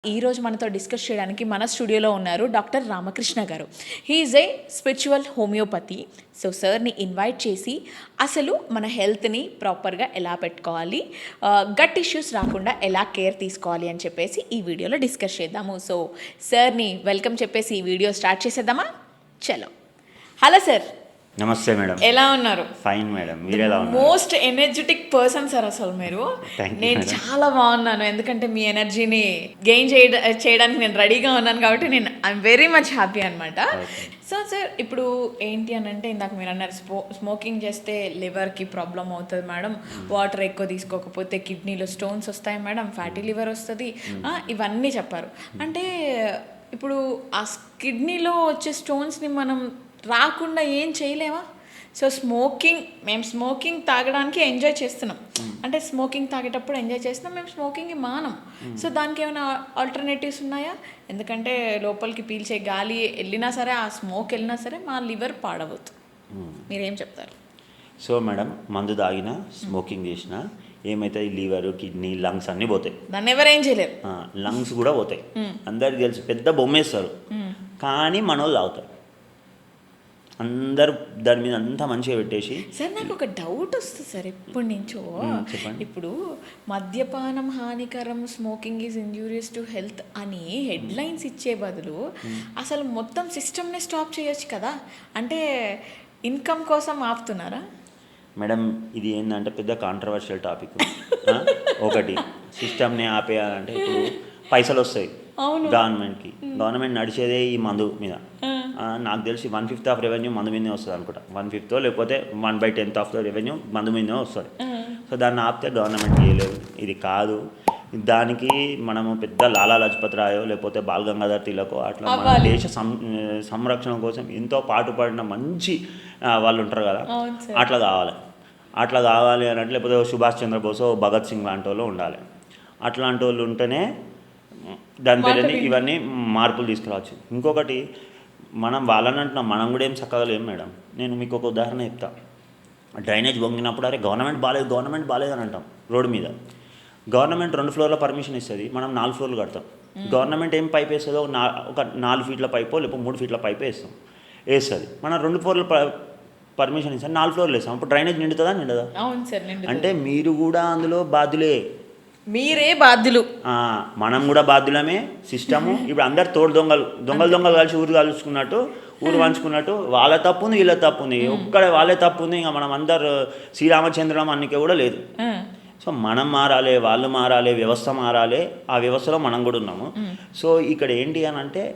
ఈరోజు మనతో డిస్కస్ చేయడానికి మన స్టూడియోలో ఉన్నారు డాక్టర్ రామకృష్ణ గారు. He is a spiritual homeopathy. So సార్ని ఇన్వైట్ చేసి అసలు మన హెల్త్ని ప్రాపర్గా ఎలా పెట్టుకోవాలి, గట్ ఇష్యూస్ రాకుండా ఎలా కేర్ తీసుకోవాలి అని చెప్పేసి ఈ వీడియోలో డిస్కస్ చేద్దాము. సో సార్ని వెల్కమ్ చెప్పేసి ఈ వీడియో స్టార్ట్ చేసేద్దామా? చలో. Hello sir. నమస్తే మేడం. ఎలా ఉన్నారు? ఫైన్ మేడం, మీరు ఎలా ఉన్నారు? మోస్ట్ ఎనర్జెటిక్ పర్సన్ సార్ అసలు మీరు. నేను చాలా బాగున్నాను, ఎందుకంటే మీ ఎనర్జీని గెయిన్ చేయడానికి నేను రెడీగా ఉన్నాను కాబట్టి నేను ఐఎమ్ వెరీ మచ్ హ్యాపీ అనమాట. సో సార్, ఇప్పుడు ఏంటి అని అంటే ఇందాక మీరు అన్నారు స్మోకింగ్ చేస్తే లివర్కి ప్రాబ్లం అవుతుంది మేడం, వాటర్ ఎక్కువ తీసుకోకపోతే కిడ్నీలో స్టోన్స్ వస్తాయి మేడం, ఫ్యాటీ లివర్ వస్తుంది, ఇవన్నీ చెప్పారు. అంటే ఇప్పుడు ఆ కిడ్నీలో వచ్చే స్టోన్స్ని మనం రాకుండా ఏం చేయలేమా? సో మేము స్మోకింగ్ తాగడానికి ఎంజాయ్ చేస్తున్నాం, అంటే స్మోకింగ్ తాగేటప్పుడు ఎంజాయ్ చేస్తున్నాం, మేము స్మోకింగ్ని మానం. సో దానికి ఏమైనా ఆల్టర్నేటివ్స్ ఉన్నాయా? ఎందుకంటే లోపలికి పీల్చే గాలి వెళ్ళినా సరే, ఆ స్మోక్ వెళ్ళినా సరే మా లివర్ పాడవద్దు. మీరేం చెప్తారు? సో మేడం, మందు తాగినా స్మోకింగ్ చేసినా ఏమైతే లివర్, కిడ్నీ, లంగ్స్ అన్నీ పోతాయి. దాన్ని ఎవరేం చేయలేరు. లంగ్స్ కూడా పోతాయి. అందరికి తెలుసు, పెద్ద బొమ్మేస్తారు, కానీ మనోళ్ళు తాగుతారు. అందరు దాని మీద అంతా మంచిగా పెట్టేసి. సార్, నాకు ఒక డౌట్ వస్తుంది సార్ ఎప్పటి నుంచో. ఇప్పుడు మద్యపానం హానికరం, smoking is injurious to health అని హెడ్లైన్స్ ఇచ్చే బదులు అసలు మొత్తం సిస్టమ్ని స్టాప్ చేయొచ్చు కదా. అంటే ఇన్కమ్ కోసం ఆపుతున్నారా? మేడం, ఇది ఏంటంటే పెద్ద కాంట్రవర్షియల్ టాపిక్. ఒకటి, సిస్టమ్ని ఆపేయాలంటే ఇప్పుడు పైసలు వస్తాయి గవర్నమెంట్కి. గవర్నమెంట్ నడిచేదే ఈ మందు మీద. నాకు తెలిసి 1/5 ఆఫ్ రెవెన్యూ మందు మీదే వస్తుంది అనుకుంటా. 1/5 లేకపోతే 1/10 ఆఫ్ ద రెవెన్యూ మందు మీదే వస్తుంది. సో దాన్ని ఆపితే గవర్నమెంట్ చేయలేదు. ఇది కాదు, దానికి మనము పెద్ద లాలా లజపత్ రాయో లేకపోతే బాల్ గంగాధర్ తిలకో అట్లా మన దేశ సంరక్షణ కోసం ఎంతో పాటుపడిన మంచి వాళ్ళు ఉంటారు కదా, అట్లా కావాలి అని అంటే, లేకపోతే సుభాష్ చంద్రబోస్, భగత్ సింగ్ లాంటి వాళ్ళు ఉండాలి. అట్లాంటి వాళ్ళు ఉంటేనే దాని పేరు ఇవన్నీ మార్పులు తీసుకురావచ్చు. ఇంకొకటి, మనం వాళ్ళని అంటున్నాం, మనం కూడా ఏం చక్కగా లేం మేడం. నేను మీకు ఒక ఉదాహరణ చెప్తా. డ్రైనేజ్ బొంగినప్పుడు అరే గవర్నమెంట్ బాగాలేదు అని అంటాం రోడ్డు మీద. గవర్నమెంట్ 2 ఫ్లోర్ల పర్మిషన్ ఇస్తుంది, మనం 4 ఫ్లోర్లు కడతాం. గవర్నమెంట్ ఏం పైప్ వేస్తుందో ఒక 4 ఫీట్ల పైపో లేకపోతే 3 ఫీట్ల పైపు వేస్తుంది. మనం 2 ఫ్లోర్ల పర్మిషన్ ఇస్తాం, 4 ఫ్లోర్లు వేస్తాం. అప్పుడు డ్రైనేజ్ నిండుతుందా? అవును సార్. అంటే మీరు కూడా అందులో బాధ్యులే. మీరే బాధ్యులు. మనం కూడా బాధ్యులమే. సిస్టము ఇప్పుడు అందరు తోడు దొంగలు కలిసి ఊరు కలుసుకున్నట్టు, ఊరు పంచుకున్నట్టు వాళ్ళ తప్పు ఉంది, వీళ్ళ తప్పు ఉంది, ఒక్కడే వాళ్ళే తప్పు ఉంది. ఇంకా మనం అందరు శ్రీరామచంద్రం అన్నికే కూడా లేదు. సో మనం మారాలి, వాళ్ళు మారాలి, వ్యవస్థ మారాలి. ఆ వ్యవస్థలో మనం కూడా ఉన్నాము. సో ఇక్కడ ఏంటి అని అంటే,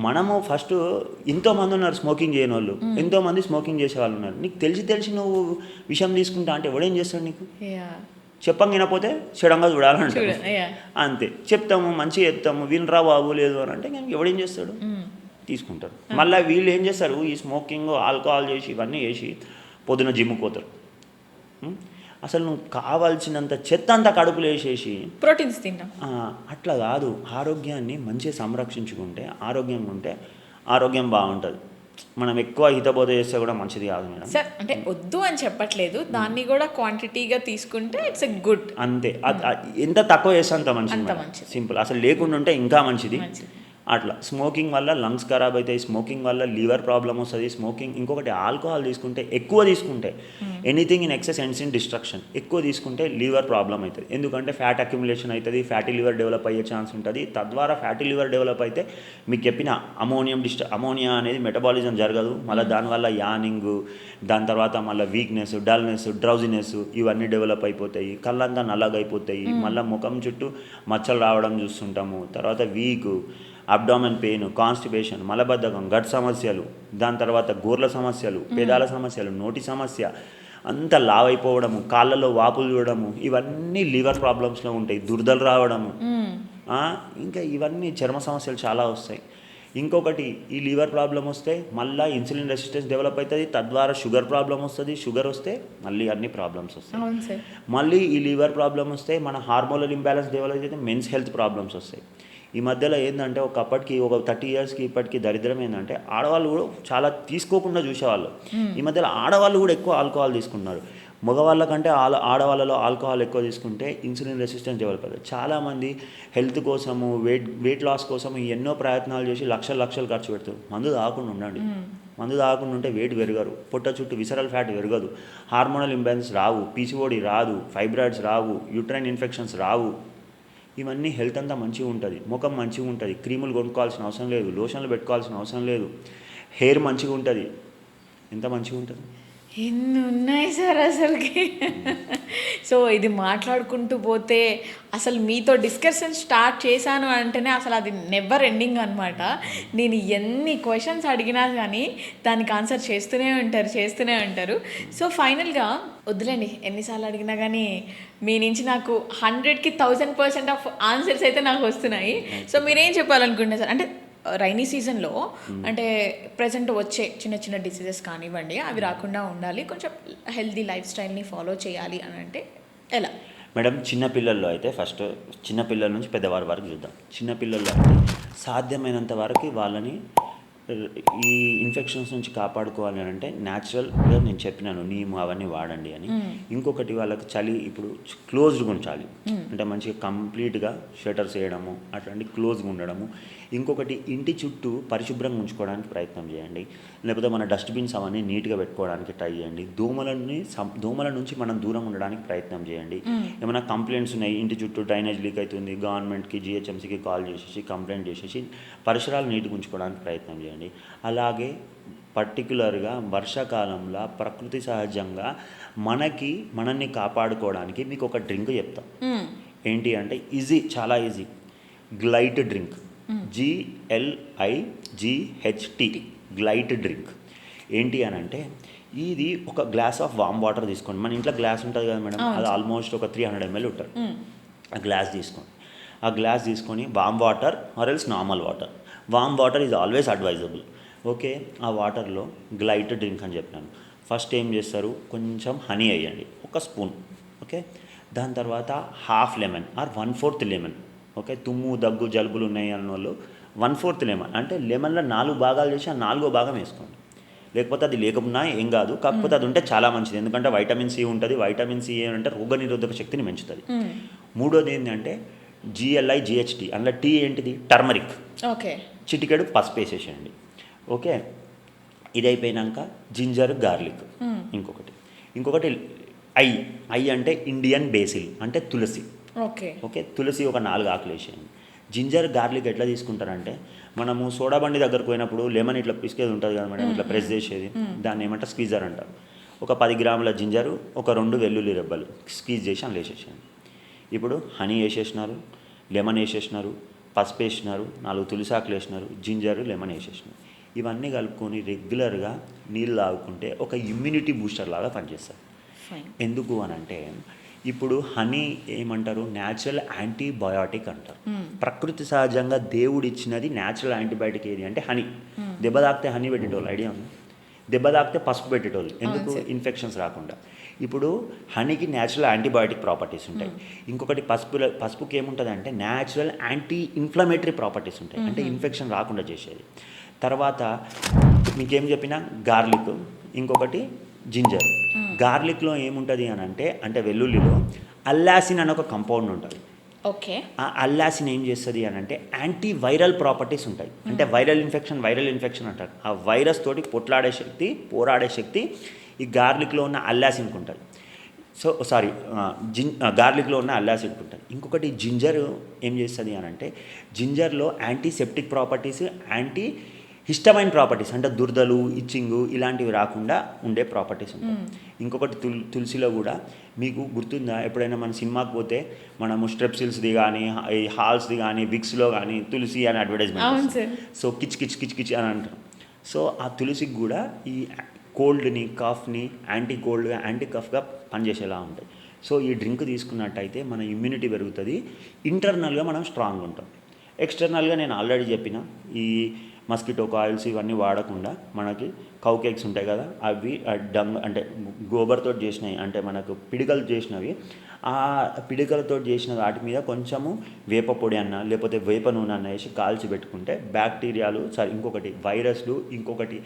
మనము ఫస్ట్ ఎంతోమంది ఉన్నారు స్మోకింగ్ చేయని వాళ్ళు, ఎంతోమంది స్మోకింగ్ చేసే వాళ్ళు ఉన్నారు. నీకు తెలిసి నువ్వు విషయం తీసుకుంటా అంటే ఎవడేం చేస్తాడు నీకు? చెప్పంగినపోతే చెడంగా చూడాలంటే అంతే. చెప్తాము, మంచిగా చెప్తాము, వినరా బాబు లేదు అని అంటే ఎవడేం చేస్తాడు? తీసుకుంటారు. మళ్ళీ వీళ్ళు ఏం చేస్తారు? ఈ స్మోకింగ్, ఆల్కహాల్ చేసి ఇవన్నీ చేసి పొద్దున జిమ్కి పోతారు. అసలు నువ్వు కావాల్సినంత చెత్త అంతా కడుపులో వేసేసి ప్రోటీన్స్ తింటాం. అట్లా కాదు. ఆరోగ్యాన్ని మంచిగా సంరక్షించుకుంటే, ఆరోగ్యంగా ఉంటే ఆరోగ్యం బాగుంటుంది. మనం ఎక్కువ హితబోధ చేస్తే కూడా మంచిది కాదు మేడం. సార్, అంటే వద్దు అని చెప్పట్లేదు, దాన్ని కూడా క్వాంటిటీగా తీసుకుంటే ఇట్స్ ఎ గుడ్. అంతే. ఎంత తక్కువ చేస్తే అంత మంచిది. సింపుల్. అసలు లేకుండా ఉంటే ఇంకా మంచిది. అట్లా స్మోకింగ్ వల్ల లంగ్స్ ఖరాబ్ అవుతాయి, స్మోకింగ్ వల్ల లివర్ ప్రాబ్లమ్ వస్తుంది. స్మోకింగ్ ఇంకొకటి, ఆల్కహాల్ ఎక్కువ తీసుకుంటే anything in excess ends in destruction. ఎక్కువ తీసుకుంటే లివర్ ప్రాబ్లం అవుతుంది. ఎందుకంటే ఫ్యాట్ అక్యుములేషన్ అవుతుంది, ఫ్యాటీ లివర్ డెవలప్ అయ్యే ఛాన్స్ ఉంటుంది. తద్వారా ఫ్యాటీ లివర్ డెవలప్ అయితే మీకు చెప్పిన అమోనియా అనేది మెటబాలిజం జరగదు. మళ్ళీ దానివల్ల యానింగ్, దాని తర్వాత మళ్ళీ వీక్నెస్, డల్నెస్, డ్రౌజినెస్ ఇవన్నీ డెవలప్ అయిపోతాయి. కళ్ళంతా నల్లగా అయిపోతాయి. మళ్ళీ ముఖం చుట్టూ మచ్చలు రావడం చూస్తుంటాము. తర్వాత వీక్, అబ్డామెన్ పెయిన్, కాన్స్టిపేషన్, మలబద్ధకం, గట్ సమస్యలు, దాని తర్వాత గోర్ల సమస్యలు, పెదాల సమస్యలు, నోటి సమస్య, అంత లావ్ అయిపోవడము, కాళ్ళలో వాపులు చూడడము, ఇవన్నీ లివర్ ప్రాబ్లమ్స్లో ఉంటాయి. దురదలు రావడము, ఇంకా ఇవన్నీ చర్మ సమస్యలు చాలా వస్తాయి. ఇంకొకటి, ఈ లివర్ ప్రాబ్లం వస్తే మళ్ళీ ఇన్సులిన్ రెసిస్టెన్స్ డెవలప్ అవుతుంది. తద్వారా షుగర్ ప్రాబ్లం వస్తుంది. షుగర్ వస్తే మళ్ళీ అన్ని ప్రాబ్లమ్స్ వస్తాయి. మళ్ళీ ఈ లివర్ ప్రాబ్లం వస్తే మన హార్మోనల్ ఇంబ్యాలెన్స్ డెవలప్ అయితే మెన్స్ హెల్త్ ప్రాబ్లమ్స్ వస్తాయి. ఈ మధ్యలో ఏంటంటే ఒకప్పటికి ఒక 30 ఇయర్స్కి ఇప్పటికి దరిద్రం ఏంటంటే ఆడవాళ్ళు కూడా చాలా తీసుకోకుండా చూసేవాళ్ళు. ఈ మధ్యలో ఆడవాళ్ళు కూడా ఎక్కువ ఆల్కహాల్ తీసుకున్నారు. మగవాళ్ళ కంటే ఆడవాళ్ళలో ఆల్కహాల్ ఎక్కువ తీసుకుంటే ఇన్సులిన్ రెసిస్టెన్స్ డెవలప్ అవుతుంది. చాలామంది హెల్త్ కోసము వెయిట్ లాస్ కోసం ఎన్నో ప్రయత్నాలు చేసి లక్షలు ఖర్చు పెడతారు. మందు తాగకుండా ఉండండి. మందు తాగకుండా ఉంటే వెయిట్ పెరగరు, పొట్ట చుట్టూ విసరల్ ఫ్యాట్ పెరగదు, హార్మోనల్ ఇంబ్యాలెన్స్ రావు, పీసీఓడి రాదు, ఫైబ్రాయిడ్స్ రావు, యూట్రైన్ ఇన్ఫెక్షన్స్ రావు. ఇవన్నీ హెల్త్ అంతా మంచిగా ఉంటుంది, ముఖం మంచిగా ఉంటుంది, క్రీములు కొనుక్కోవాల్సిన అవసరం లేదు, లోషన్లు పెట్టుకోవాల్సిన అవసరం లేదు, హెయిర్ మంచిగా ఉంటుంది. ఎంత మంచిగా ఉంటుంది. ఎన్ని ఉన్నాయి సార్ అసలుకి. సో ఇది మాట్లాడుకుంటూ పోతే అసలు మీతో డిస్కషన్ స్టార్ట్ చేశాను అంటేనే అసలు అది నెవర్ ఎండింగ్ అనమాట. నేను ఎన్ని క్వశ్చన్స్ అడిగినా కానీ దానికి ఆన్సర్ చేస్తూనే ఉంటారు. సో ఫైనల్గా వద్దులేండి, ఎన్నిసార్లు అడిగినా కానీ మీ నుంచి నాకు 100కి 1000% ఆఫ్ ఆన్సర్స్ అయితే నాకు వస్తున్నాయి. సో మీరేం చెప్పాలనుకుంటున్నారు సార్? అంటే రైనీ సీజన్లో అంటే ప్రజెంట్ వచ్చే చిన్న డిసీజెస్ కానివ్వండి, అవి రాకుండా ఉండాలి, కొంచెం హెల్తీ లైఫ్ స్టైల్ని ఫాలో చేయాలి అని అంటే ఎలా? మేడం, చిన్నపిల్లల్లో అయితే ఫస్ట్ చిన్నపిల్లల నుంచి పెద్దవారి వరకు చూద్దాం. చిన్నపిల్లల్లో అయితే సాధ్యమైనంత వరకు వాళ్ళని ఈ ఇన్ఫెక్షన్స్ నుంచి కాపాడుకోవాలి అని అంటే న్యాచురల్గా నేను చెప్పినాను నీము అవన్నీ వాడండి అని. ఇంకొకటి వాళ్ళకి చలి ఇప్పుడు క్లోజ్డ్గా ఉంచాలి, అంటే మంచిగా కంప్లీట్గా షట్టర్స్ వేయడము, అట్లాంటి క్లోజ్గా ఉండడము. ఇంకొకటి ఇంటి చుట్టూ పరిశుభ్రంగా ఉంచుకోవడానికి ప్రయత్నం చేయండి, లేకపోతే మన డస్ట్బిన్స్ అవన్నీ నీట్గా పెట్టుకోవడానికి ట్రై చేయండి. దోమల నుంచి మనం దూరం ఉండడానికి ప్రయత్నం చేయండి. ఏమైనా కంప్లైంట్స్ ఉన్నాయి, ఇంటి చుట్టూ డ్రైనేజ్ లీక్ అవుతుంది, గవర్నమెంట్కి జిహెచ్ఎంసీకి కాల్ చేసేసి కంప్లైంట్ చేసేసి పరిసరాలు నీట్గా ఉంచుకోవడానికి ప్రయత్నం చేయండి. అలాగే పర్టికులర్గా వర్షాకాలంలో ప్రకృతి సహజంగా మనల్ని కాపాడుకోవడానికి మీకు ఒక డ్రింక్ చెప్తాం. ఏంటి అంటే ఈజీ, చాలా ఈజీ, గ్లైట్ డ్రింక్, GLIGHT, గ్లైట్ డ్రింక్. ఏంటి అని అంటే ఇది ఒక గ్లాస్ ఆఫ్ వామ్ వాటర్ తీసుకోండి. మన ఇంట్లో గ్లాస్ ఉంటుంది కదా మేడం, అది ఆల్మోస్ట్ ఒక 300 ml ఉంటుంది. ఆ గ్లాస్ తీసుకోండి. ఆ గ్లాస్ తీసుకొని warm water or else normal water, warm water is always advisable. Okay, ఆ వాటర్లో గ్లైట్ డ్రింక్ అని చెప్పినాను. ఫస్ట్ ఏం చేస్తారు, కొంచెం హనీ వేయండి, ఒక స్పూన్. ఓకే, దాని తర్వాత half lemon or 1/4 lemon. Okay, తుమ్ము దగ్గు జలుబులు ఉన్నాయి అన్న వాళ్ళు 1/4 లెమన్, అంటే లెమన్లో 4 భాగాలు చేసి ఆ 4వ భాగం వేసుకోండి. లేకపోతే అది లేకపోయినా ఏం కాదు, కాకపోతే అది ఉంటే చాలా మంచిది, ఎందుకంటే వైటమిన్ సి ఉంటుంది. వైటమిన్ సి ఏంటంటే రోగనిరోధక శక్తిని పెంచుతుంది. మూడోది ఏంటంటే GLIGHT, అందులో టీ ఏంటిది, టర్మరిక్. ఓకే, చిటికెడు పసుపు వేసేసేయండి. ఓకే, ఇది అయిపోయినాక జింజర్ గార్లిక్. ఇంకొకటి ఐ అంటే ఇండియన్ బేసిల్, అంటే తులసి. ఓకే, తులసి ఒక 4 ఆకులు వేసేయండి. జింజర్ గార్లిక్ ఎట్లా తీసుకుంటారంటే, మనము సోడా బండి దగ్గరకు పోయినప్పుడు లెమన్ ఇట్లా పిసికేది ఉంటుంది కదా మేడం, ఇట్లా ప్రెస్ చేసేది, దాన్ని ఏమంటే స్క్వీజర్ అంటారు. ఒక 10 గ్రాముల జింజరు, ఒక 2 వెల్లుల్లి రెబ్బలు స్క్వీజ్ చేసి అందులో వేసేసాను. ఇప్పుడు హనీ వేసేసినారు, లెమన్ వేసేసినారు, పసుపు వేసినారు, 4 తులసాకులు వేసినారు, జింజరు లెమన్ వేసేసినారు. ఇవన్నీ కలుపుకొని రెగ్యులర్గా నీళ్ళు తాగుకుంటే ఒక ఇమ్యూనిటీ బూస్టర్ లాగా పనిచేస్తారు. ఎందుకు అని అంటే ఇప్పుడు హనీ ఏమంటారు, న్యాచురల్ యాంటీబయాటిక్ అంటారు. ప్రకృతి సహజంగా దేవుడు ఇచ్చినది న్యాచురల్ యాంటీబయాటిక్ ఏది అంటే హనీ. దెబ్బ తాకితే హనీ పెట్టేటోళ్ళు, ఐడియా ఉంది? దెబ్బ తాకితే పసుపు పెట్టేటోళ్ళు, ఎందుకు, ఇన్ఫెక్షన్స్ రాకుండా. ఇప్పుడు హనీకి న్యాచురల్ యాంటీబయాటిక్ ప్రాపర్టీస్ ఉంటాయి. ఇంకొకటి పసుపుకి ఏముంటుంది అంటే న్యాచురల్ యాంటీ ఇన్ఫ్లమేటరీ ప్రాపర్టీస్ ఉంటాయి, అంటే ఇన్ఫెక్షన్ రాకుండా చేసేది. తర్వాత మీకేం చెప్పినా గార్లిక్, ఇంకొకటి జింజర్. గార్లిక్లో ఏముంటుంది అని అంటే వెల్లుల్లిలో అల్లాసిన్ అనే ఒక కంపౌండ్ ఉంటుంది. ఓకే, ఆ అల్లాసిన్ ఏం చేస్తుంది అని అంటే యాంటీ వైరల్ ప్రాపర్టీస్ ఉంటాయి, అంటే వైరల్ ఇన్ఫెక్షన్ అంటారు. ఆ వైరస్ తోటి పోరాడే శక్తి ఈ గార్లిక్లో ఉన్న అల్లాసిన్కి ఉంటుంది. గార్లిక్లో ఉన్న అల్లాసిన్కి ఉంటుంది. ఇంకొకటి జింజర్ ఏం చేస్తుంది అని అంటే జింజర్లో antiseptic properties, antihistamine properties, అంటే దురదలు, ఇచ్చింగు ఇలాంటివి రాకుండా ఉండే ప్రాపర్టీస్ ఉంటాయి. ఇంకొకటి తులసిలో కూడా మీకు గుర్తుందా, ఎప్పుడైనా మన సినిమాకి పోతే మనము స్ట్రెప్సిల్స్ది కానీ హాల్స్ది కానీ విక్స్లో కానీ తులసి అని అడ్వర్టైజ్మెంట్, సో కిచ్ అని అంటారు. సో ఆ తులసికి కూడా ఈ కోల్డ్ని, కఫ్ని యాంటీ కోల్డ్, యాంటీ కఫ్గా పనిచేసేలా ఉంటాయి. సో ఈ డ్రింక్ తీసుకున్నట్టయితే మన ఇమ్యూనిటీ పెరుగుతుంది, ఇంటర్నల్గా మనం స్ట్రాంగ్ ఉంటాం. ఎక్స్టర్నల్గా నేను ఆల్రెడీ చెప్పిన ఈ మస్కిటో కాయిల్స్ ఇవన్నీ వాడకుండా మనకి కౌ కేక్స్ ఉంటాయి కదా, అవి అంటే గోబర్తో చేసినవి, అంటే మనకు పిడికలు చేసినవి, ఆ పిడికలతో చేసిన వాటి మీద కొంచెము వేప పొడి అన్న లేకపోతే వేప నూనె అన్న వేసి కాల్చి పెట్టుకుంటే బ్యాక్టీరియాలు, ఇంకొకటి వైరస్లు, ఇంకొకటి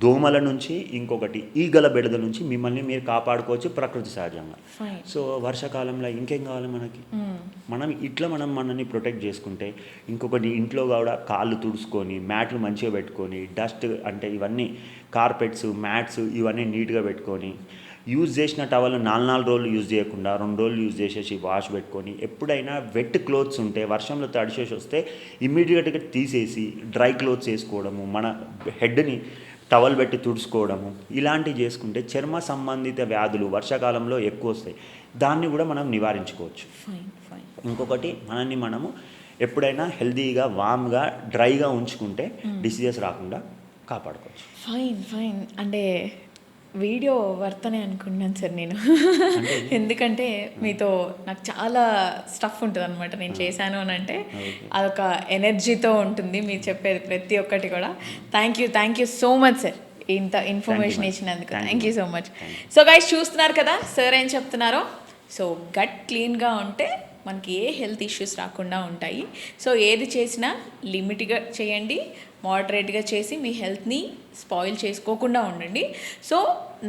దోమల నుంచి, ఇంకొకటి ఈగల బెడద నుంచి మిమ్మల్ని మీరు కాపాడుకోవచ్చు ప్రకృతి సహజంగా. Fine. సో వర్షాకాలంలో ఇంకేం కావాలి మనకి? మనం మనల్ని ప్రొటెక్ట్ చేసుకుంటే, ఇంకొకటి ఇంట్లో కూడా కాళ్ళు తుడుచుకొని మ్యాట్లు మంచిగా పెట్టుకొని, డస్ట్ అంటే ఇవన్నీ కార్పెట్స్, మ్యాట్స్ ఇవన్నీ నీట్గా పెట్టుకొని, యూజ్ చేసిన టవల్ 4 రోజులు యూజ్ చేయకుండా 2 రోజులు యూజ్ చేసేసి వాష్ పెట్టుకొని, ఎప్పుడైనా వెట్ క్లోత్స్ ఉంటే వర్షంలో తడిసేసి వస్తే ఇమ్మీడియట్గా తీసేసి డ్రై క్లోత్స్ వేసుకోవడము, మన హెడ్ని టవల్ పెట్టి తుడుచుకోవడము, ఇలాంటివి చేసుకుంటే చర్మ సంబంధిత వ్యాధులు వర్షాకాలంలో ఎక్కువ వస్తాయి. దాన్ని కూడా మనం నివారించుకోవచ్చు. ఇంకొకటి మనము ఎప్పుడైనా హెల్తీగా, వామ్గా, డ్రైగా ఉంచుకుంటే డిసీజెస్ రాకుండా కాపాడుకోవచ్చు. ఫైన్ అంటే వీడియో వర్తనే అనుకున్నాను సార్ నేను. ఎందుకంటే మీతో నాకు చాలా స్టఫ్ ఉంటుంది అనమాట. నేను చేశాను అని అంటే అదొక ఎనర్జీతో ఉంటుంది మీరు చెప్పేది ప్రతి ఒక్కటి కూడా. Thank you so much sir ఇంత ఇన్ఫర్మేషన్ ఇచ్చినందుకు. Thank you so much. So guys చూస్తున్నారు కదా సార్ ఏం చెప్తున్నారో. సో గట్ క్లీన్గా ఉంటే మనకి ఏ హెల్త్ ఇష్యూస్ రాకుండా ఉంటాయి. సో ఏది చేసినా లిమిట్గా చేయండి, మోడరేట్గా చేసి మీ హెల్త్ని స్పాయిల్ చేసుకోకుండా ఉండండి. సో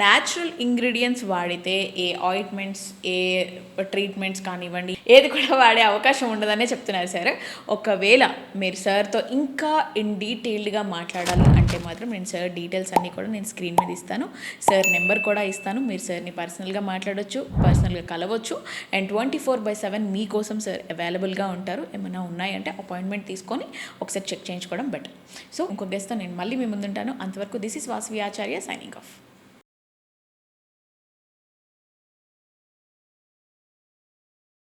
న్యాచురల్ ఇంగ్రీడియంట్స్ వాడితే ఏ ఆయింట్మెంట్స్, ఏ ట్రీట్మెంట్స్ కానివ్వండి ఏది కూడా వాడే అవకాశం ఉండదనే చెప్తున్నారు సార్. ఒకవేళ మీరు సార్తో ఇంకా ఇన్ డీటెయిల్డ్గా మాట్లాడాలి అంటే మాత్రం నేను సార్ డీటెయిల్స్ అన్నీ కూడా నేను స్క్రీన్ మీద ఇస్తాను. సార్ నెంబర్ కూడా ఇస్తాను. మీరు సార్ని పర్సనల్గా మాట్లాడవచ్చు, పర్సనల్గా కలవచ్చు. అండ్ 24/7 మీకోసం సార్ అవైలబుల్గా ఉంటారు. ఏమైనా ఉన్నాయంటే అపాయింట్మెంట్ తీసుకొని ఒకసారి చెక్ చేయించుకోవడం బెటర్. సో ఇంకో గెస్ట్తో నేను మళ్ళీ మీ ముందుంటాను. అంతవరకు this is Vasavi Acharya signing off.